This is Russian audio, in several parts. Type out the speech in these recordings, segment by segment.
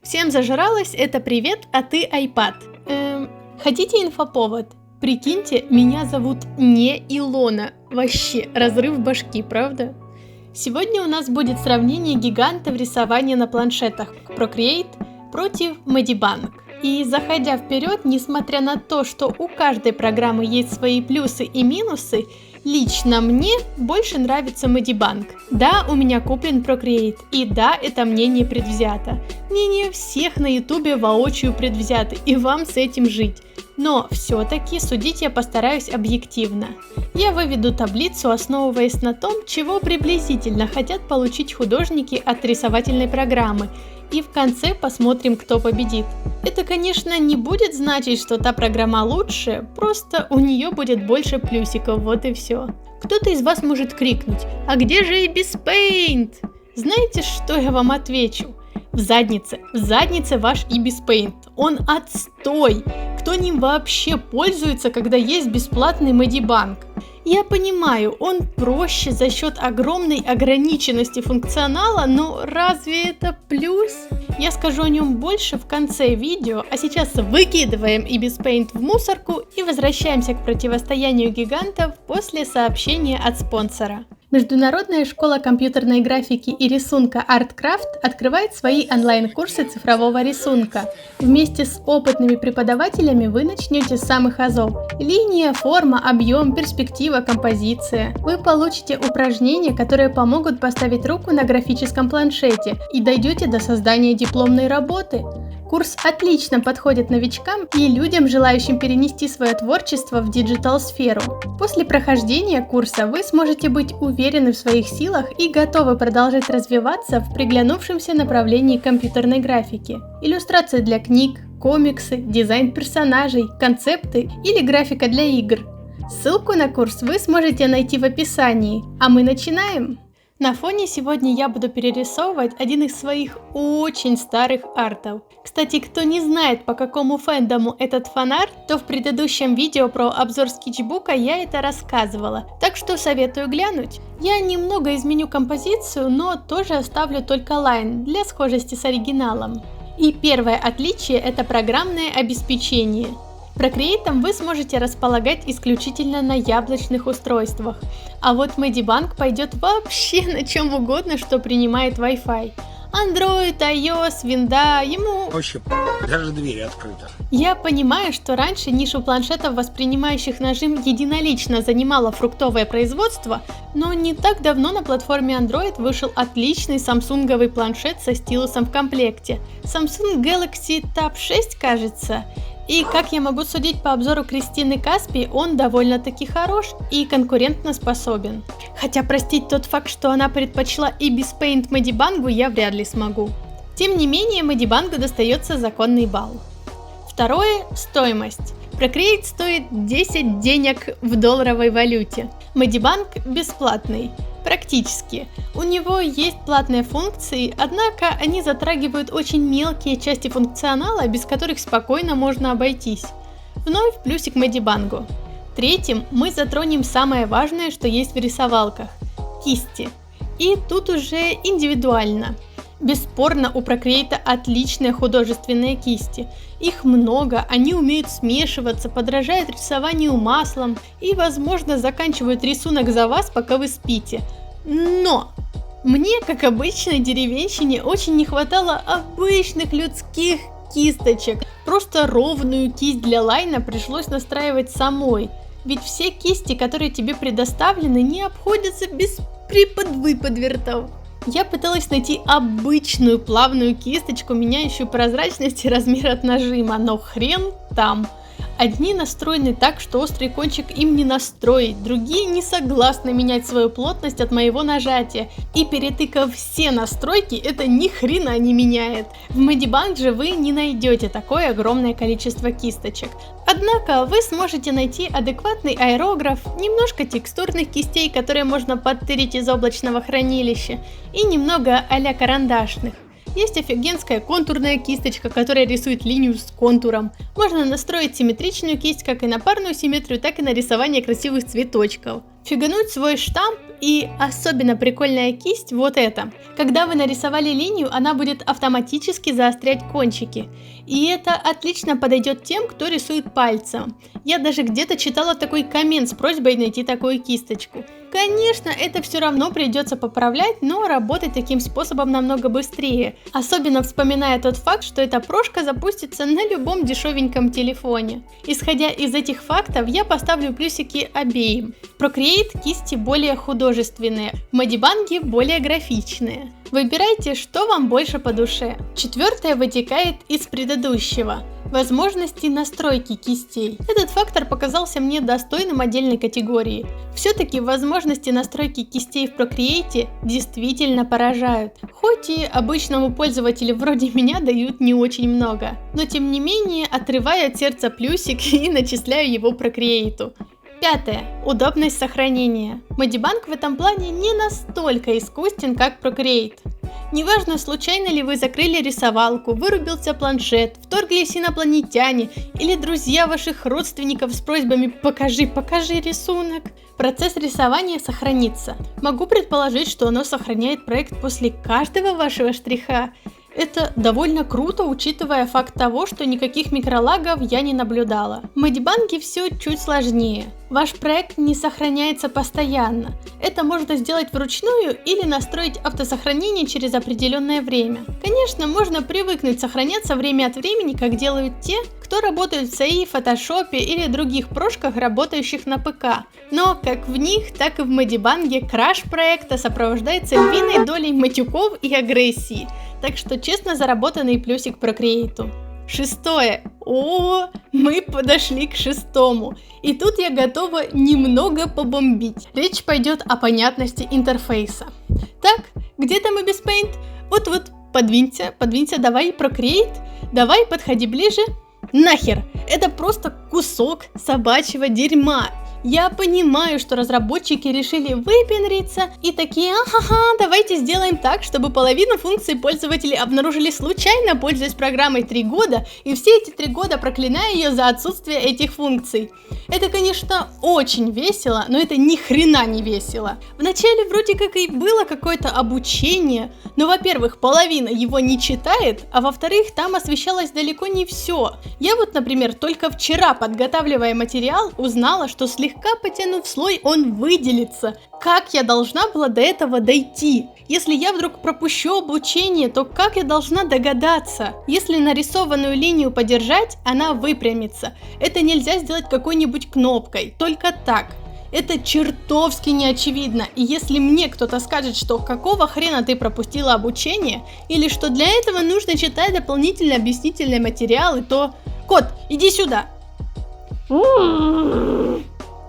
Всем зажралось, это привет, а ты iPad. Хотите инфоповод? Прикиньте, меня зовут не Илона. Вообще, разрыв башки, правда? Сегодня у нас будет сравнение гигантов рисования на планшетах Procreate против Medibank. И заходя вперед, несмотря на то, что у каждой программы есть свои плюсы и минусы, лично мне больше нравится Medibank. Да, у меня куплен Procreate, и да, это мнение предвзято. Мнение всех на ютубе воочию предвзято, и вам с этим жить. Но все-таки судить я постараюсь объективно. Я выведу таблицу, основываясь на том, чего приблизительно хотят получить художники от рисовательной программы, и в конце посмотрим, кто победит. Это, конечно, не будет значить, что та программа лучше, просто у нее будет больше плюсиков, вот и все. Кто-то из вас может крикнуть: «А где же Ibis Paint?» Знаете, что я вам отвечу? В заднице ваш Ibis Paint. Он отстой. Кто ним вообще пользуется, когда есть бесплатный Medibank? Я понимаю, он проще за счет огромной ограниченности функционала, но разве это плюс? Я скажу о нем больше в конце видео, а сейчас выкидываем Ibis Paint в мусорку и возвращаемся к противостоянию гигантов после сообщения от спонсора. Международная школа компьютерной графики и рисунка ArtCraft открывает свои онлайн-курсы цифрового рисунка. Вместе с опытными преподавателями вы начнете с самых азов. Линия, форма, объем, перспектива, композиция. Вы получите упражнения, которые помогут поставить руку на графическом планшете и дойдете до создания дипломной работы. Курс отлично подходит новичкам и людям, желающим перенести свое творчество в диджитал-сферу. После прохождения курса вы сможете быть уверены в своих силах и готовы продолжать развиваться в приглянувшемся направлении компьютерной графики. Иллюстрации для книг, комиксы, дизайн персонажей, концепты или графика для игр. Ссылку на курс вы сможете найти в описании. А мы начинаем! На фоне сегодня я буду перерисовывать один из своих очень старых артов. Кстати, кто не знает, по какому фэндому этот фанарт, то в предыдущем видео про обзор скетчбука я это рассказывала, так что советую глянуть. Я немного изменю композицию, но тоже оставлю только лайн для схожести с оригиналом. И первое отличие — это программное обеспечение. Procreate вы сможете располагать исключительно на яблочных устройствах, а вот Medibank пойдет вообще на чем угодно, что принимает Wi-Fi. Android, iOS, винда, ему... Вообще, даже двери открыты. Я понимаю, что раньше нишу планшетов, воспринимающих нажим единолично, занимало фруктовое производство, но не так давно на платформе Android вышел отличный самсунговый планшет со стилусом в комплекте. Samsung Galaxy Tab 6, кажется. И как я могу судить по обзору Кристины Каспий, он довольно-таки хорош и конкурентоспособен. Хотя простить тот факт, что она предпочла Ibis Paint Medibank, я вряд ли смогу. Тем не менее, Medibank достается законный балл. Второе – стоимость. Procreate стоит 10 денег в долларовой валюте. Medibank бесплатный. Практически. У него есть платные функции, однако они затрагивают очень мелкие части функционала, без которых спокойно можно обойтись. Вновь плюсик Medibank. Третьим мы затронем самое важное, что есть в рисовалках – кисти. И тут уже индивидуально. Бесспорно, у Procreate отличные художественные кисти. Их много, они умеют смешиваться, подражают рисованию маслом и, возможно, заканчивают рисунок за вас, пока вы спите. Но мне, как обычной деревенщине, очень не хватало обычных людских кисточек. Просто ровную кисть для лайна пришлось настраивать самой. Ведь все кисти, которые тебе предоставлены, не обходятся без припод-выподвертов. Я пыталась найти обычную плавную кисточку, меняющую прозрачность и размер от нажима, но хрен там. Одни настроены так, что острый кончик им не настроить, другие не согласны менять свою плотность от моего нажатия. И перетыкав все настройки, это ни хрена не меняет. В Medibank же вы не найдете такое огромное количество кисточек. Однако вы сможете найти адекватный аэрограф, немножко текстурных кистей, которые можно подтырить из облачного хранилища, и немного а-ля карандашных. Есть офигенская контурная кисточка, которая рисует линию с контуром. Можно настроить симметричную кисть как и на парную симметрию, так и на рисование красивых цветочков. Фигануть свой штамп, и особенно прикольная кисть вот эта. Когда вы нарисовали линию, она будет автоматически заострять кончики. И это отлично подойдет тем, кто рисует пальцем. Я даже где-то читала такой коммент с просьбой найти такую кисточку. Конечно, это все равно придется поправлять, но работать таким способом намного быстрее. Особенно вспоминая тот факт, что эта прошка запустится на любом дешевеньком телефоне. Исходя из этих фактов, я поставлю плюсики обеим. В Procreate кисти более художественные, в Modibank более графичные. Выбирайте, что вам больше по душе. Четвертое вытекает из предыдущего. Возможности настройки кистей. Этот фактор показался мне достойным отдельной категории. Все-таки возможности настройки кистей в Procreate действительно поражают. Хоть и обычному пользователю вроде меня дают не очень много. Но тем не менее, отрываю от сердца плюсик и начисляю его Procreate. Пятое. Удобность сохранения. Modibank в этом плане не настолько искусен, как Procreate. Неважно, случайно ли вы закрыли рисовалку, вырубился планшет, вторглись инопланетяне или друзья ваших родственников с просьбами покажи рисунок. Процесс рисования сохранится. Могу предположить, что оно сохраняет проект после каждого вашего штриха. Это довольно круто, учитывая факт того, что никаких микролагов я не наблюдала. В Modibank все чуть сложнее. Ваш проект не сохраняется постоянно. Это можно сделать вручную или настроить автосохранение через определенное время. Конечно, можно привыкнуть сохраняться время от времени, как делают те, кто работает в CI, Photoshop или других прошках, работающих на ПК. Но как в них, так и в Modibank краш проекта сопровождается львиной долей матюков и агрессии. Так что честно заработанный плюсик Procreate. Шестое. Мы подошли к шестому. И тут я готова немного побомбить. Речь пойдет о понятности интерфейса. Так, где там и без Paint? Вот, подвинься, давай, Procreate. Давай, подходи ближе. Нахер! Это просто кусок собачьего дерьма. Я понимаю, что разработчики решили выпендриться и такие, давайте сделаем так, чтобы половину функций пользователи обнаружили случайно, пользуясь программой 3 года, и все эти 3 года проклиная ее за отсутствие этих функций. Это, конечно, очень весело, но это ни хрена не весело. Вначале вроде как и было какое-то обучение, но, во-первых, половина его не читает, а во-вторых, там освещалось далеко не все. Я вот, например, только вчера, подготавливая материал, узнала, что слегка потянув слой, он выделится. Как я должна была до этого дойти? Если я вдруг пропущу обучение, то как я должна догадаться? Если нарисованную линию подержать, она выпрямится. Это нельзя сделать какой-нибудь кнопкой, только так. Это чертовски неочевидно, и если мне кто-то скажет, что какого хрена ты пропустила обучение, или что для этого нужно читать дополнительные объяснительные материалы, то... Кот, иди сюда!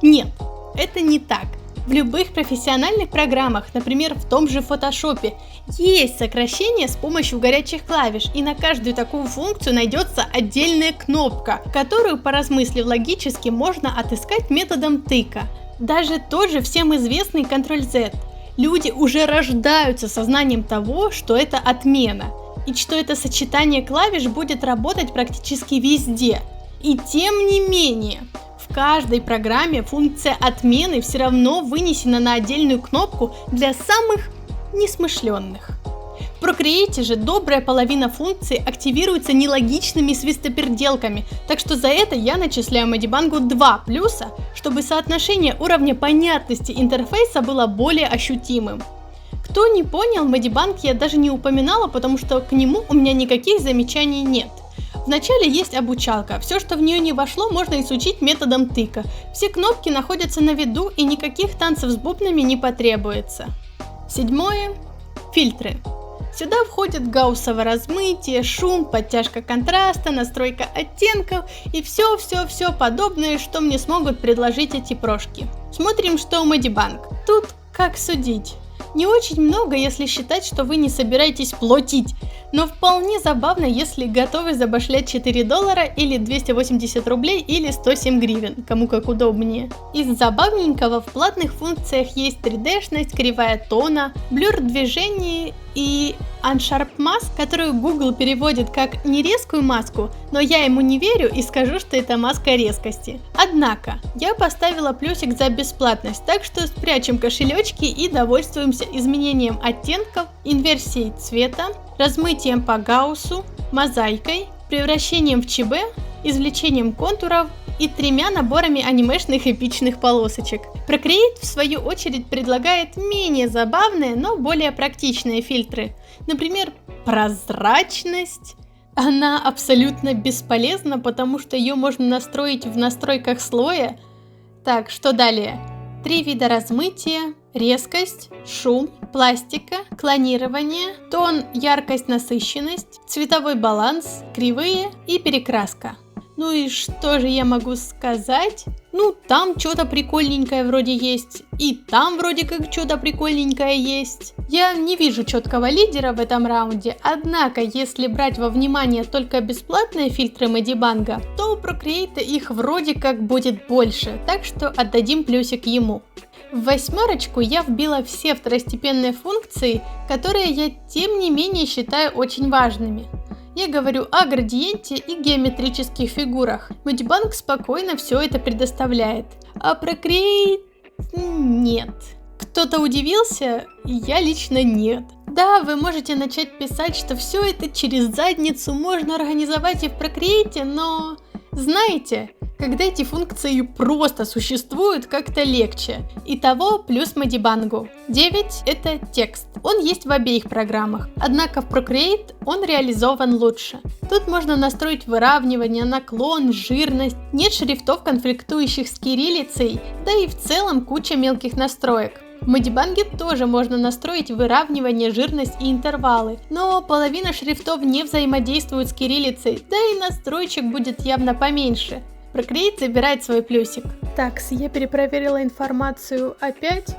Нет, это не так. В любых профессиональных программах, например, в том же Photoshop, есть сокращение с помощью горячих клавиш, и на каждую такую функцию найдется отдельная кнопка, которую, поразмыслив логически, можно отыскать методом тыка. Даже тот же всем известный Ctrl-Z. Люди уже рождаются со знанием того, что это отмена, и что это сочетание клавиш будет работать практически везде. И тем не менее, в каждой программе функция отмены все равно вынесена на отдельную кнопку для самых несмышленных. В Procreate же добрая половина функций активируется нелогичными свистоперделками, так что за это я начисляю Modibank 2 плюса, чтобы соотношение уровня понятности интерфейса было более ощутимым. Кто не понял, Modibank я даже не упоминала, потому что к нему у меня никаких замечаний нет. Вначале есть обучалка, все, что в нее не вошло, можно изучить методом тыка. Все кнопки находятся на виду и никаких танцев с бубнами не потребуется. Седьмое. Фильтры. Сюда входят гауссово размытие, шум, подтяжка контраста, настройка оттенков и все подобное, что мне смогут предложить эти прошки. Смотрим, что у Modibank. Тут как судить. Не очень много, если считать, что вы не собираетесь платить Но вполне забавно, если готовы забашлять $4 или 280 рублей или 107 гривен, кому как удобнее. Из забавненького в платных функциях есть 3D-шность, кривая тона, блюр движений и Unsharp Mask, которую Google переводит как нерезкую маску, но я ему не верю и скажу, что это маска резкости. Однако, я поставила плюсик за бесплатность, так что спрячем кошелечки и довольствуемся изменением оттенков, инверсией цвета, размытием по Гауссу, мозаикой, превращением в ЧБ, извлечением контуров и 3 наборами анимешных эпичных полосочек. Procreate, в свою очередь, предлагает менее забавные, но более практичные фильтры. Например, прозрачность. Она абсолютно бесполезна, потому что ее можно настроить в настройках слоя. Так, что далее? 3 вида размытия, резкость, шум, пластика, клонирование, тон, яркость, насыщенность, цветовой баланс, кривые и перекраска. Ну и что же я могу сказать? Ну, там что-то прикольненькое вроде есть, и там вроде как что-то прикольненькое есть. Я не вижу четкого лидера в этом раунде, однако, если брать во внимание только бесплатные фильтры Medibang, то у Procreate их вроде как будет больше, так что отдадим плюсик ему. В 8 я вбила все второстепенные функции, которые я тем не менее считаю очень важными. Я говорю о градиенте и геометрических фигурах. Medibang спокойно все это предоставляет, а Procreate нет. Кто-то удивился? Я лично нет. Да, вы можете начать писать, что все это через задницу можно организовать и в Procreate, но знаете, когда эти функции просто существуют, как-то легче. Итого плюс Medibang. 9 – это текст. Он есть в обеих программах, однако в Procreate он реализован лучше. Тут можно настроить выравнивание, наклон, жирность, нет шрифтов, конфликтующих с кириллицей, да и в целом куча мелких настроек. В Medibang тоже можно настроить выравнивание, жирность и интервалы, но половина шрифтов не взаимодействует с кириллицей, да и настроечек будет явно поменьше. Procreate забирает свой плюсик. Так, я перепроверила информацию опять,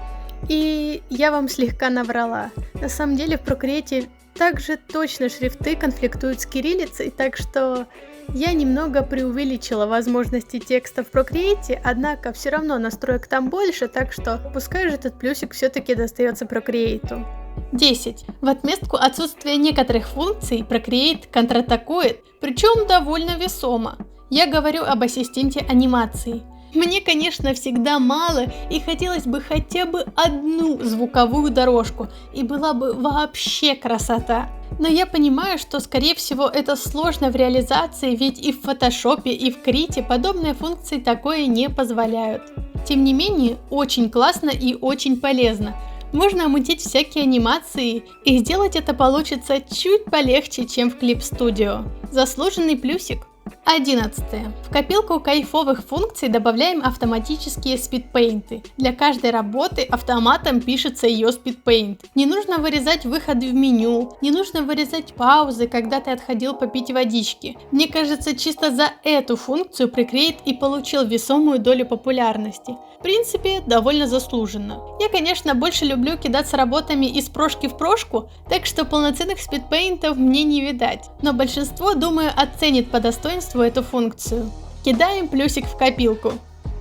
и я вам слегка наврала. На самом деле в Procreate также точно шрифты конфликтуют с кириллицей, так что я немного преувеличила возможности текста в Procreate, однако все равно настроек там больше, так что пускай же этот плюсик все-таки достается Procreate. 10. В отместку отсутствия некоторых функций Procreate контратакует, причем довольно весомо. Я говорю об ассистенте анимации. Мне, конечно, всегда мало, и хотелось бы хотя бы одну звуковую дорожку, и была бы вообще красота. Но я понимаю, что, скорее всего, это сложно в реализации, ведь и в фотошопе, и в крите подобные функции такое не позволяют. Тем не менее, очень классно и очень полезно. Можно мутить всякие анимации, и сделать это получится чуть полегче, чем в Clip Studio. Заслуженный плюсик. 11. В копилку кайфовых функций добавляем автоматические спидпейнты. Для каждой работы автоматом пишется ее спидпейнт. Не нужно вырезать выходы в меню, не нужно вырезать паузы, когда ты отходил попить водички. Мне кажется, чисто за эту функцию Procreate и получил весомую долю популярности. В принципе, довольно заслуженно. Я, конечно, больше люблю кидаться работами из прошки в прошку, так что полноценных спидпейнтов мне не видать. Но большинство, думаю, оценит по достоинству эту функцию. Кидаем плюсик в копилку.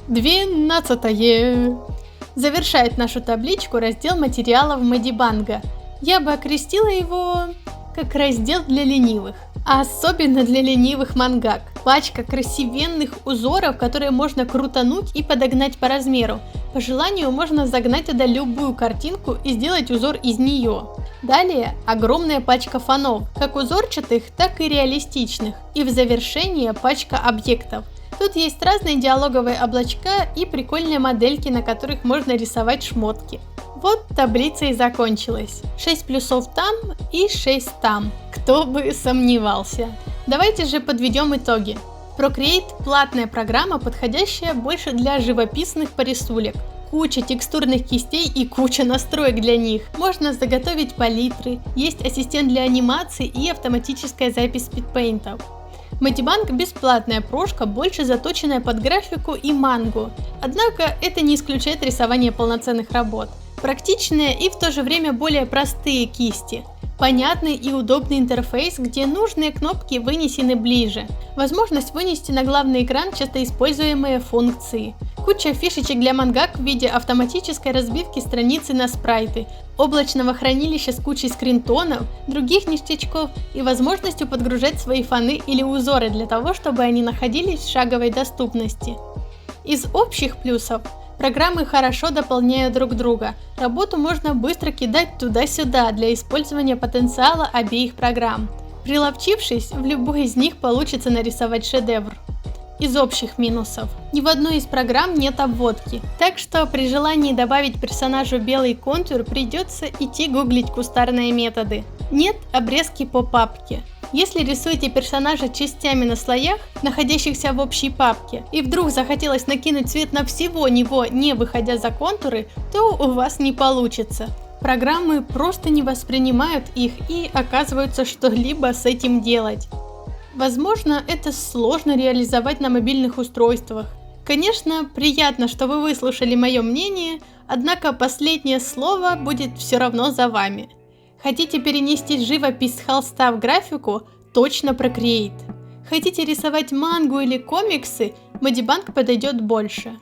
12. Завершает нашу табличку раздел материалов Medibang. Я бы окрестила его как раздел для ленивых. А особенно для ленивых мангак. Пачка красивенных узоров, которые можно крутануть и подогнать по размеру. По желанию можно загнать туда любую картинку и сделать узор из нее. Далее огромная пачка фонов, как узорчатых, так и реалистичных. И в завершение пачка объектов. Тут есть разные диалоговые облачка и прикольные модельки, на которых можно рисовать шмотки. Вот таблица и закончилась. 6 плюсов там и 6 там. Кто бы сомневался. Давайте же подведем итоги. Procreate – платная программа, подходящая больше для живописных порисулек. Куча текстурных кистей и куча настроек для них. Можно заготовить палитры, есть ассистент для анимации и автоматическая запись спидпейнтов. Medibang – бесплатная прошка, больше заточенная под графику и мангу. Однако это не исключает рисование полноценных работ. Практичные и в то же время более простые кисти. Понятный и удобный интерфейс, где нужные кнопки вынесены ближе. Возможность вынести на главный экран часто используемые функции. Куча фишечек для мангак в виде автоматической разбивки страницы на спрайты, облачного хранилища с кучей скринтонов, других ништячков и возможностью подгружать свои фоны или узоры для того, чтобы они находились в шаговой доступности. Из общих плюсов программы хорошо дополняют друг друга. Работу можно быстро кидать туда-сюда для использования потенциала обеих программ. Приловчившись, в любой из них получится нарисовать шедевр. Из общих минусов. Ни в одной из программ нет обводки, так что при желании добавить персонажу белый контур придется идти гуглить кустарные методы. Нет обрезки по папке. Если рисуете персонажа частями на слоях, находящихся в общей папке, и вдруг захотелось накинуть цвет на всего него, не выходя за контуры, то у вас не получится. Программы просто не воспринимают их и оказывается что-либо с этим делать. Возможно, это сложно реализовать на мобильных устройствах. Конечно, приятно, что вы выслушали мое мнение, однако последнее слово будет все равно за вами. Хотите перенести живопись с холста в графику? Точно Procreate. Хотите рисовать мангу или комиксы? Модибанк подойдет больше.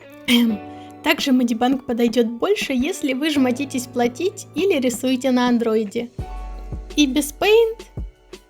Также Модибанк подойдет больше, если вы жмотитесь платить или рисуете на андроиде. И без Paint?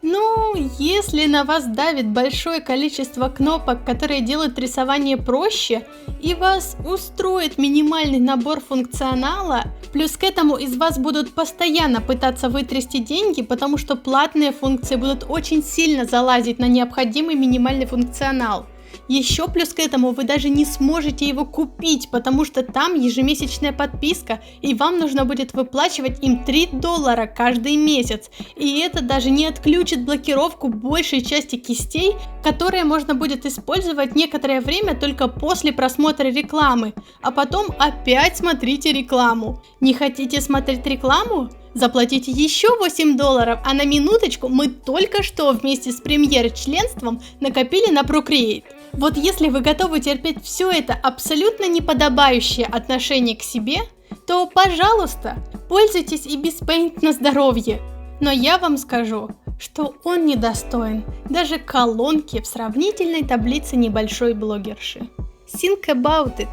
Ну, если на вас давит большое количество кнопок, которые делают рисование проще, и вас устроит минимальный набор функционала, плюс к этому из вас будут постоянно пытаться вытрясти деньги, потому что платные функции будут очень сильно залазить на необходимый минимальный функционал. Еще плюс к этому вы даже не сможете его купить, потому что там ежемесячная подписка, и вам нужно будет выплачивать им $3 каждый месяц. И это даже не отключит блокировку большей части кистей, которые можно будет использовать некоторое время только после просмотра рекламы, а потом опять смотрите рекламу. Не хотите смотреть рекламу? Заплатите еще $8, а на минуточку мы только что вместе с премьер-членством накопили на Procreate. Вот если вы готовы терпеть все это абсолютно неподобающее отношение к себе, то, пожалуйста, пользуйтесь и без Paint на здоровье. Но я вам скажу, что он недостоин даже колонки в сравнительной таблице небольшой блогерши. Think about it.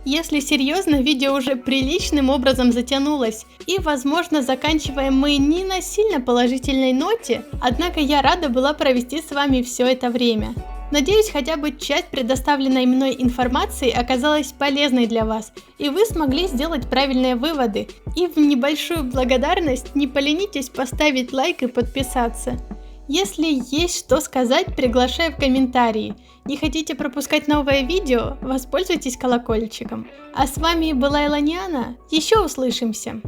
Если серьезно, видео уже приличным образом затянулось, и, возможно, заканчиваем мы не на сильно положительной ноте, однако я рада была провести с вами все это время. Надеюсь, хотя бы часть предоставленной мной информации оказалась полезной для вас, и вы смогли сделать правильные выводы, и в небольшую благодарность не поленитесь поставить лайк и подписаться. Если есть что сказать, приглашаю в комментарии. Не хотите пропускать новое видео? Воспользуйтесь колокольчиком. А с вами была Эланиана. Еще услышимся!